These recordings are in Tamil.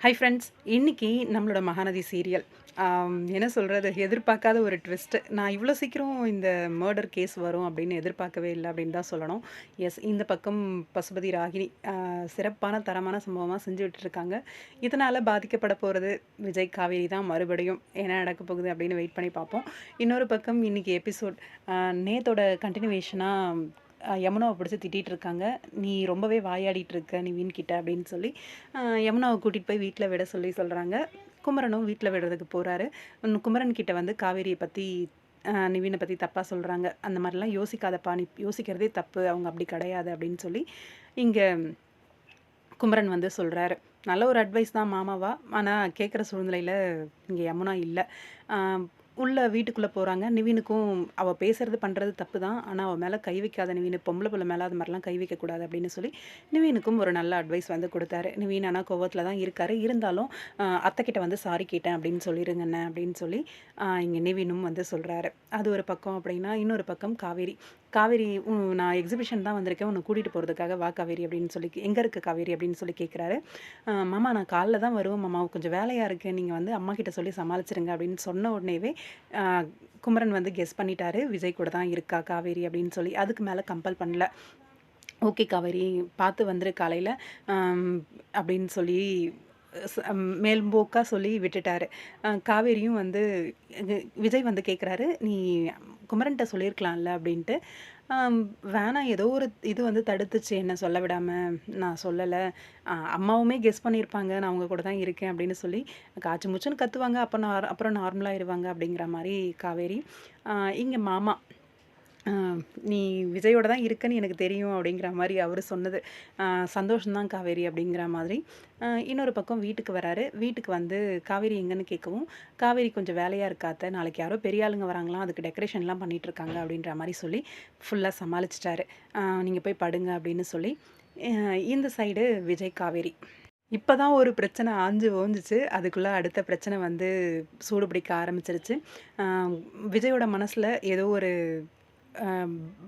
ஹை ஃப்ரெண்ட்ஸ், இன்னைக்கு நம்மளோட மகாநதி சீரியல் என்ன சொல்கிறது, எதிர்பார்க்காத ஒரு ட்விஸ்ட்டு. நான் இவ்வளோ சீக்கிரம் இந்த மர்டர் கேஸ் வரும் அப்படின்னு எதிர்பார்க்கவே இல்லை அப்படின்னு தான் சொல்லணும். எஸ், இந்த பக்கம் பசுபதி ராகினி சிறப்பான தரமான சம்பவமாக செஞ்சு விட்டுருக்காங்க. இதனால் பாதிக்கப்பட போகிறது விஜய் காவேரி தான். மறுபடியும் என்ன நடக்க போகுது அப்படின்னு வெயிட் பண்ணி பார்ப்போம். இன்னொரு பக்கம் இன்னைக்கு எபிசோட் நேத்தோட கண்டினியூவேஷனாக யமுனாவை பிடிச்சி திட்டிகிட்டு இருக்காங்க. நீ ரொம்பவே வாயாடிட்டு இருக்க நிவின் கிட்ட அப்படின்னு சொல்லி யமுனாவை கூட்டிகிட்டு போய் வீட்டில் விட சொல்கிறாங்க. குமரனும் வீட்டில் விடுறதுக்கு போகிறாரு. குமரன் கிட்ட வந்து காவேரியை பற்றி நிவினை பற்றி தப்பாக சொல்கிறாங்க. அந்த மாதிரிலாம் யோசிக்காதப்பா, நீ யோசிக்கிறதே தப்பு, அவங்க அப்படி கிடையாது அப்படின்னு சொல்லி இங்கே குமரன் வந்து சொல்கிறாரு. நல்ல ஒரு அட்வைஸ் தான் மாமாவா, ஆனால் கேட்குற சூழ்நிலையில் இங்கே யமுனா இல்லை. உள்ள வீட்டுக்குள்ளே போகிறாங்க. நிவினுக்கும் அவள் பேசுகிறது பண்ணுறது தப்பு தான், ஆனால் அவள் மேலே கை வைக்காத நிவின், பொம்பளை பிள்ளை மேலே அது மாதிரிலாம் கை வைக்கக்கூடாது அப்படின்னு சொல்லி நிவினுக்கும் ஒரு நல்ல அட்வைஸ் வந்து கொடுத்தாரு. நிவின் ஆனால் கோவத்தில் தான் இருக்கார். இருந்தாலும் அத்தைக்கிட்ட வந்து சாரி கேட்டேன் அப்படின்னு சொல்லிடுங்கண்ணே அப்படின்னு சொல்லி இங்கே நிவினும் வந்து சொல்கிறாரு. அது ஒரு பக்கம். அப்படின்னா இன்னொரு பக்கம் காவேரி. காவேரி நான் எக்ஸிபிஷன் தான் வந்திருக்கேன், உன்னை கூட்டிகிட்டு போகிறதுக்காக வா காவேரி அப்படின்னு சொல்லி, எங்கே இருக்குது காவேரி அப்படின்னு சொல்லி கேட்குறாரு. மாமா நான் காலைல தான் வருவேன் மாமா, கொஞ்சம் வேலையாக இருக்குது, நீங்கள் வந்து அம்மா கிட்ட சொல்லி சமாளிச்சிருங்க அப்படின்னு சொன்ன உடனேவே குமரன் வந்து கெஸ் பண்ணிட்டாரு விஜய் கூட தான் இருக்கா காவேரி அப்படின்னு சொல்லி. அதுக்கு மேலே கம்பல் பண்ணல. ஓகே காவேரி பார்த்து வந்துரு காலையில் அப்படின்னு சொல்லி மேல்போக்காக சொல்லி விட்டுட்டாரு. காவேரியும் வந்து விஜய் வந்து கேட்குறாரு, நீ குமரன்ட்ட சொல்லியிருக்கலாம்ல அப்படின்ட்டு. வேணாம், ஏதோ ஒரு இது வந்து தடுத்துச்சு என்ன சொல்ல விடாமல், நான் சொல்லலை, அம்மாவுமே கெஸ் பண்ணியிருப்பாங்க நான் அவங்க கூட தான் இருக்கேன் அப்படின்னு சொல்லி காய்ச்சி முச்சுன்னு கத்துவாங்க, அப்புறம் நார்மலாகிடுவாங்க அப்படிங்கிற மாதிரி காவேரி. இங்கே மாமா நீ விஜயோட தான் இருக்கன்னு எனக்கு தெரியும் அப்படிங்கிற மாதிரி அவர் சொன்னது சந்தோஷம்தான் காவேரி அப்படிங்கிற மாதிரி. இன்னொரு பக்கம் வீட்டுக்கு வராரு. வீட்டுக்கு வந்து காவேரி எங்கன்னு கேட்கவும், காவேரி கொஞ்சம் வேலையாக இருக்காத்த, நாளைக்கு யாரோ பெரிய ஆளுங்க வராங்களாம், அதுக்கு டெக்கரேஷன்லாம் பண்ணிகிட்ருக்காங்க அப்படின்ற மாதிரி சொல்லி ஃபுல்லாக சமாளிச்சிட்டாரு. நீங்கள் போய் படுங்க அப்படின்னு சொல்லி. இந்த சைடு விஜய் காவேரி இப்போ தான் ஒரு பிரச்சனை ஆஞ்சு ஓஞ்சிச்சு. அதுக்குள்ளே அடுத்த பிரச்சனை வந்து சூடு பிடிக்க ஆரம்பிச்சிருச்சு. விஜயோட மனசில் ஏதோ ஒரு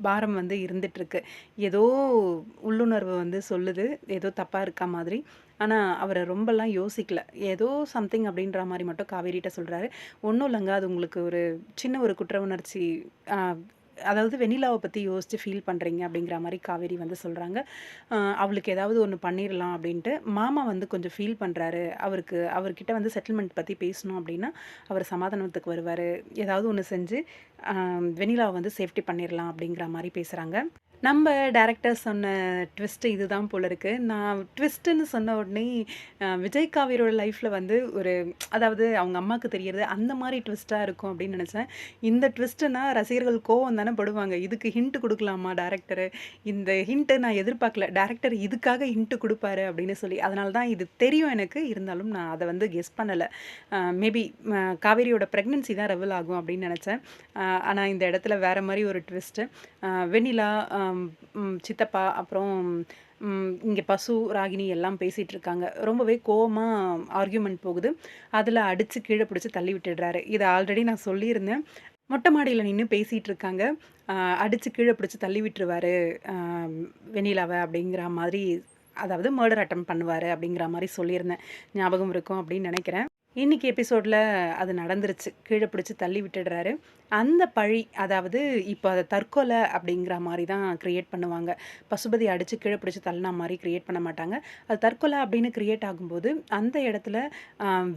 பாரம் வந்து இருந்துகிட்ருக்கு. ஏதோ உள்ளுணர்வு வந்து சொல்லுது, ஏதோ தப்பாக இருக்கா மாதிரி. ஆனால் அவரை ரொம்பலாம் யோசிக்கல. ஏதோ சம்திங் அப்படின்ற மாதிரி மட்டும் காவேரிகிட்ட சொல்கிறாரு. ஒன்றும் இல்லைங்க, அது உங்களுக்கு ஒரு சின்ன ஒரு குற்ற உணர்ச்சி, அதாவது வெண்ணிலாவை பற்றி யோசித்து ஃபீல் பண்ணுறீங்க அப்படிங்கிற மாதிரி காவேரி வந்து சொல்கிறாங்க. அவளுக்கு ஏதாவது ஒன்று பண்ணிடலாம் அப்படின்ட்டு மாமா வந்து கொஞ்சம் ஃபீல் பண்ணுறாரு. அவர்கிட்ட வந்து செட்டில்மெண்ட் பற்றி பேசணும் அப்படின்னா அவர் சமாதானத்துக்கு வருவார். ஏதாவது ஒன்று செஞ்சு வெண்ணிலாவை வந்து சேஃப்டி பண்ணிடலாம் அப்படிங்கிற மாதிரி பேசுகிறாங்க. நம்ம டேரக்டர் சொன்ன ட்விஸ்ட்டு இதுதான் போல இருக்குது. நான் ட்விஸ்ட்டுன்னு சொன்ன உடனே விஜய் காவேரியோட லைஃப்பில் வந்து ஒரு, அதாவது அவங்க அம்மாவுக்கு தெரியறது அந்த மாதிரி ட்விஸ்ட்டாக இருக்கும் அப்படின்னு நினச்சேன். இந்த ட்விஸ்ட்டுனா ரசிகர்கள் கோவம் தானே படுவாங்க. இதுக்கு ஹிண்ட்டு கொடுக்கலாமா டேரக்டரு? இந்த ஹிண்ட்டு நான் எதிர்பார்க்கல. டேரக்டர் இதுக்காக ஹிண்ட்டு கொடுப்பாரு அப்படின்னு சொல்லி. அதனால தான் இது தெரியும் எனக்கு. இருந்தாலும் நான் அதை வந்து கெஸ் பண்ணலை. மேபி காவேரியோட ப்ரெக்னென்சி தான் ரெவல் ஆகும் அப்படின்னு நினச்சேன். ஆனால் இந்த இடத்துல வேறு மாதிரி ஒரு ட்விஸ்ட்டு. வெண்ணிலா, சித்தப்பா, அப்புறம் இங்கே பசு, ராகினி எல்லாம் பேசிகிட்டு இருக்காங்க. ரொம்பவே கோவமாக ஆர்கியூமெண்ட் போகுது. அதில் அடித்து கீழே பிடிச்சி தள்ளி விட்டுடுறாரு. இதை ஆல்ரெடி நான் சொல்லியிருந்தேன். மொட்டை மாடியில் நின்று பேசிகிட்டு இருக்காங்க. அடித்து கீழே பிடிச்சி தள்ளி விட்டுருவார் வெண்ணிலாவை அப்படிங்கிற மாதிரி, அதாவது மர்டர் அட்டம் பண்ணுவார் அப்படிங்கிற மாதிரி சொல்லியிருந்தேன். ஞாபகம் இருக்கும் அப்படின்னு நினைக்கிறேன். இன்றைக்கி எபிசோடில் அது நடந்துருச்சு. கீழே பிடிச்சி தள்ளி விட்டுடுறாரு. அந்த பழி, அதாவது இப்போ அதை தற்கொலை அப்படிங்கிற மாதிரி தான் க்ரியேட் பண்ணுவாங்க. பசுபதி அடித்து கீழே பிடிச்சி தள்ளினா மாதிரி க்ரியேட் பண்ண மாட்டாங்க. அது தற்கொலை அப்படின்னு க்ரியேட் ஆகும்போது அந்த இடத்துல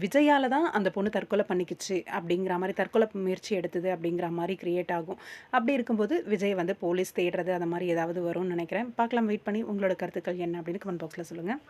விஜயால் தான் அந்த பொண்ணு தற்கொலை பண்ணிக்கிச்சு அப்படிங்கிற மாதிரி, தற்கொலை முயற்சி எடுத்தது அப்படிங்கிற மாதிரி க்ரியேட் ஆகும். அப்படி இருக்கும்போது விஜய் வந்து போலீஸ் தேடுறது அந்த மாதிரி ஏதாவது வரும்னு நினைக்கிறேன். பார்க்கலாம், வெயிட் பண்ணி. உங்களோட கருத்துக்கள் என்ன அப்படின்னு கமெண்ட் பாக்ஸில் சொல்லுங்கள்.